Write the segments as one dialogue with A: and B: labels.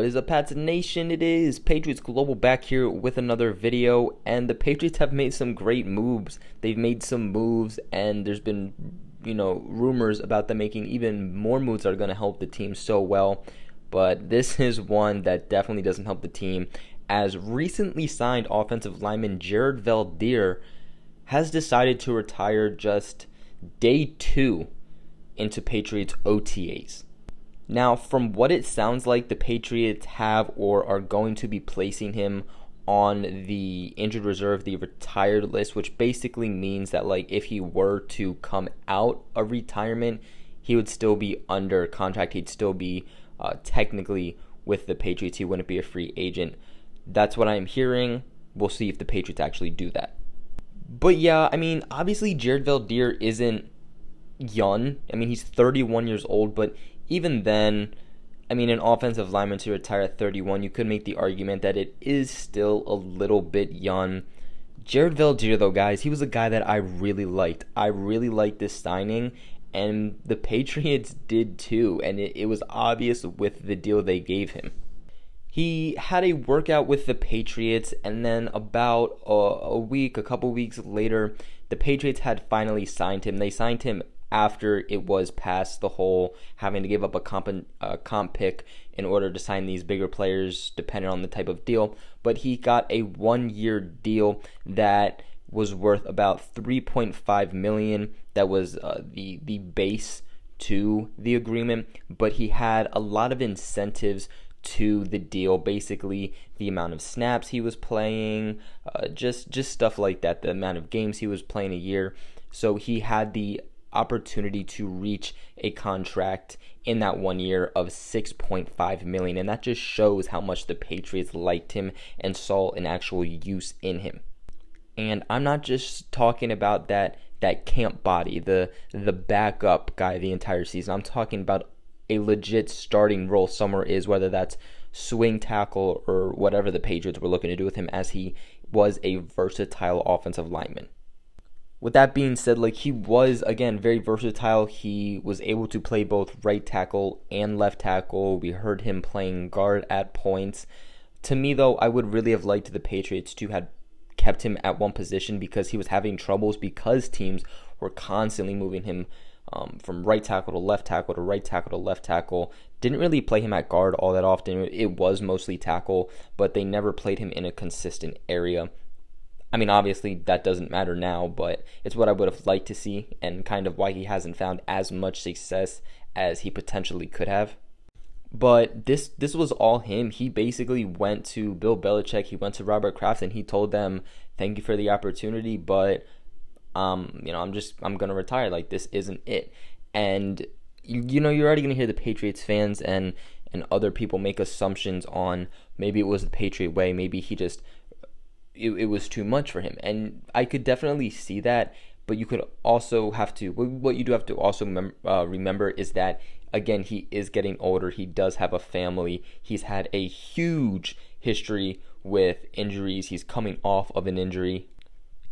A: What is up, Pats Nation? It is Patriots Global back here with another video, and the Patriots have made some great moves. They've made some moves, and there's been, rumors about them making even more moves that are going to help the team so well. But this is one that definitely doesn't help the team, as recently signed offensive lineman Jared Veldheer has decided to retire just day 2 into Patriots OTAs. Now, from what it sounds like, the Patriots have or are going to be placing him on the injured reserve, the retired list, which basically means that, if he were to come out of retirement, he would still be under contract. He'd still be technically with the Patriots. He wouldn't be a free agent. That's what I'm hearing. We'll see if the Patriots actually do that. But yeah, obviously Jared Veldheer isn't young. He's 31 years old, but even then, an offensive lineman to retire at 31, you could make the argument that it is still a little bit young. Jared Veldheer, though, guys, he was a guy that I really liked. I really liked this signing, and the Patriots did too, and it was obvious with the deal they gave him. He had a workout with the Patriots, and then about a couple weeks later, the Patriots had finally signed him. They signed him after it was past the whole having to give up a comp pick in order to sign these bigger players, depending on the type of deal. But he got a 1-year deal that was worth about $3.5 million. That was the base to the agreement, but he had a lot of incentives to the deal, basically the amount of snaps he was playing, just stuff like that, the amount of games he was playing a year. So he had the opportunity to reach a contract in that 1 year of $6.5 million, and that just shows how much the Patriots liked him and saw an actual use in him. And I'm not just talking about that camp body, the backup guy the entire season. I'm talking about a legit starting role somewhere, is whether that's swing tackle or whatever the Patriots were looking to do with him, as he was a versatile offensive lineman. With that being said, he was, again, very versatile. He was able to play both right tackle and left tackle. We heard him playing guard at points. To me, though, I would really have liked the Patriots to have kept him at one position, because he was having troubles, because teams were constantly moving him from right tackle to left tackle to right tackle to left tackle. Didn't really play him at guard all that often. It was mostly tackle, but they never played him in a consistent area. Obviously that doesn't matter now, but it's what I would have liked to see, and kind of why he hasn't found as much success as he potentially could have. But this was all him. He basically went to Bill Belichick, he went to Robert Kraft, and he told them, "Thank you for the opportunity, but I'm gonna retire. This isn't it." And you're already gonna hear the Patriots fans and other people make assumptions on maybe it was the Patriot way, maybe he just it was too much for him, and I could definitely see that. But you could also what you do have to also remember is that, again, he is getting older. He does have a family. He's had a huge history with injuries. He's coming off of an injury.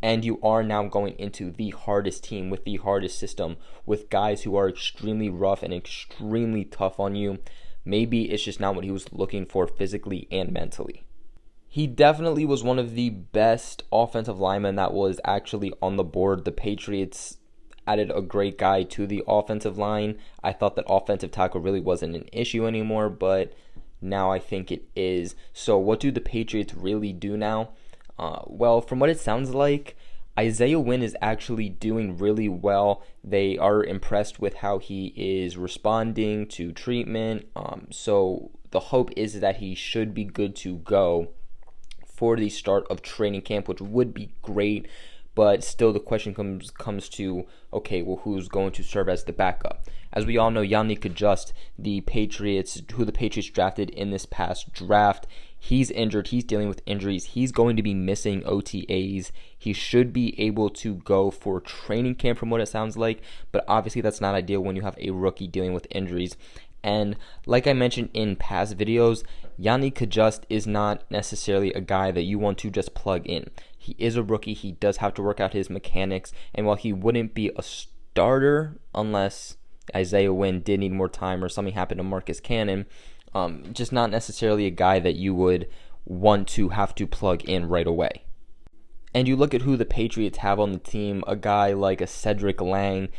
A: And you are now going into the hardest team with the hardest system, with guys who are extremely rough and extremely tough on you. Maybe it's just not what he was looking for physically and mentally. He definitely was one of the best offensive linemen that was actually on the board. The Patriots added a great guy to the offensive line. I thought that offensive tackle really wasn't an issue anymore, but now I think it is. So what do the Patriots really do now? Well, from what it sounds like, Isaiah Wynn is actually doing really well. They are impressed with how he is responding to treatment. So the hope is that he should be good to go for the start of training camp, which would be great. But still, the question comes to, okay, well, who's going to serve as the backup? As we all know, Yannick Adjust, who the Patriots drafted in this past draft, he's injured. He's dealing with injuries. He's going to be missing OTAs. He should be able to go for training camp, from what it sounds like. But obviously, that's not ideal when you have a rookie dealing with injuries. And like I mentioned in past videos, Yannick Adjust is not necessarily a guy that you want to just plug in. He is a rookie. He does have to work out his mechanics. And while he wouldn't be a starter unless Isaiah Wynn did need more time or something happened to Marcus Cannon, Just not necessarily a guy that you would want to have to plug in right away. And you look at who the Patriots have on the team, a guy like a Cedric Lang,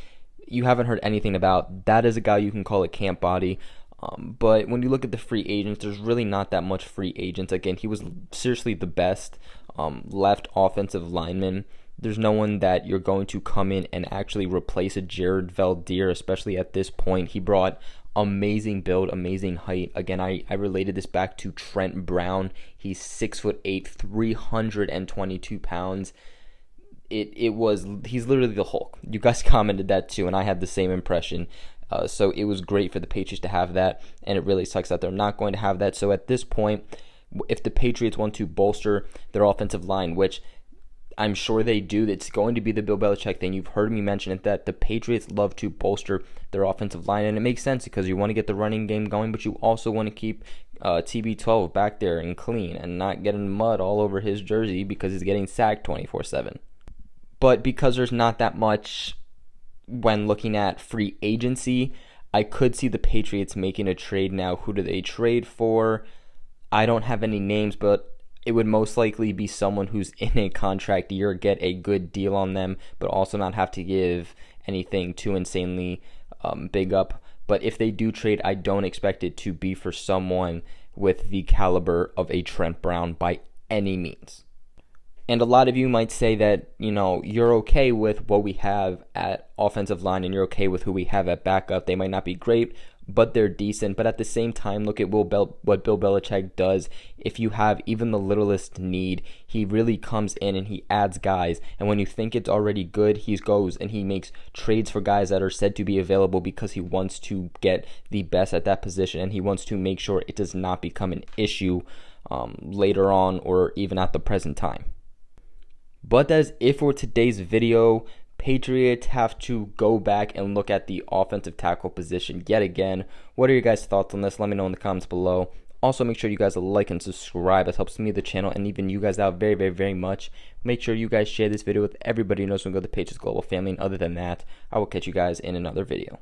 A: you haven't heard anything about. That is a guy you can call a camp body. But when you look at the free agents, there's really not that much free agents. Again, he was seriously the best left offensive lineman. There's no one that you're going to come in and actually replace a Jared Veldheer, especially at this point. He brought amazing build, amazing height. Again, I related this back to Trent Brown. He's 6'8", 322 pounds. He's literally the Hulk. You guys commented that too, and I had the same impression. So it was great for the Patriots to have that, and it really sucks that they're not going to have that. So at this point, if the Patriots want to bolster their offensive line, which I'm sure they do, it's going to be the Bill Belichick thing. You've heard me mention it, that the Patriots love to bolster their offensive line, and it makes sense because you want to get the running game going, but you also want to keep TB12 back there and clean and not getting mud all over his jersey because he's getting sacked 24/7. But because there's not that much when looking at free agency, I could see the Patriots making a trade now. Who do they trade for? I don't have any names, but it would most likely be someone who's in a contract year, get a good deal on them, but also not have to give anything too insanely big up. But if they do trade, I don't expect it to be for someone with the caliber of a Trent Brown by any means. And a lot of you might say that, you're okay with what we have at offensive line and you're okay with who we have at backup. They might not be great, but they're decent. But at the same time, look at what Bill Belichick does. If you have even the littlest need, he really comes in and he adds guys. And when you think it's already good, he goes and he makes trades for guys that are said to be available because he wants to get the best at that position. And he wants to make sure it does not become an issue later on or even at the present time. But that is it for today's video. Patriots have to go back and look at the offensive tackle position yet again. What are your guys' thoughts on this? Let me know in the comments below. Also, make sure you guys like and subscribe. This helps me, the channel, and even you guys out very, very, very much. Make sure you guys share this video with everybody who knows when we go to the Patriots Global family. And other than that, I will catch you guys in another video.